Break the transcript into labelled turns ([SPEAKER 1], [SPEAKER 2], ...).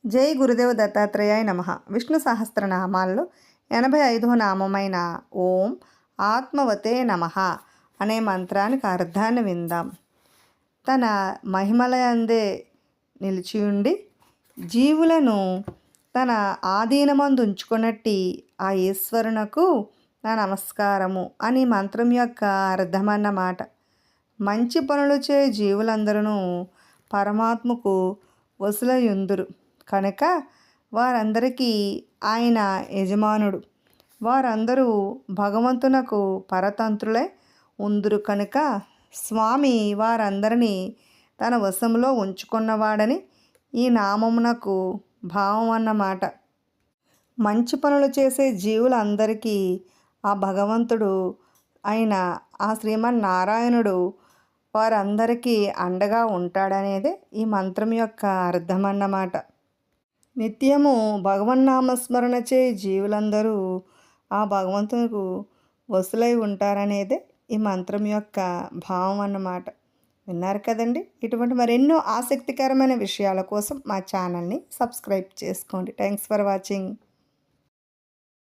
[SPEAKER 1] జై గురుదేవ దత్తాత్రేయాయ నమః. విష్ణు సహస్రనామాల్లో 85వ నామమైన ఓం ఆత్మవతే నమః అనే మంత్రానికి అర్థాన్ని విందాం. తన మహిమలయందే నిలిచియుండి జీవులను తన ఆధీనమందు ఉంచుకున్నట్టి ఆ ఈశ్వరునకు నా నమస్కారము అని మంత్రం యొక్క అర్థమన్నమాట. మంచి పనులు చే జీవులందరూ పరమాత్మకు వసులయుందురు కనుక వారందరికీ ఆయన యజమానుడు. వారందరూ భగవంతునకు పరతంత్రులై ఉందురు కనుక స్వామి వారందరినీ తన వశంలో ఉంచుకున్నవాడని ఈ నామమునకు భావం అన్నమాట. మంచి పనులు చేసే జీవులందరికీ ఆ భగవంతుడు అయిన ఆ శ్రీమన్నారాయణుడు వారందరికీ అండగా ఉంటాడనేదే ఈ మంత్రం యొక్క అర్థం అన్నమాట. నిత్యము భగవన్నామస్మరణ చే జీవులందరూ ఆ భగవంతునికి వసులై ఉంటారనేదే ఈ మంత్రం యొక్క భావం అన్నమాట. విన్నారు కదండి. ఇటువంటి మరెన్నో ఆసక్తికరమైన విషయాల కోసం మా ఛానల్ని సబ్స్క్రైబ్ చేసుకోండి. Thanks for watching.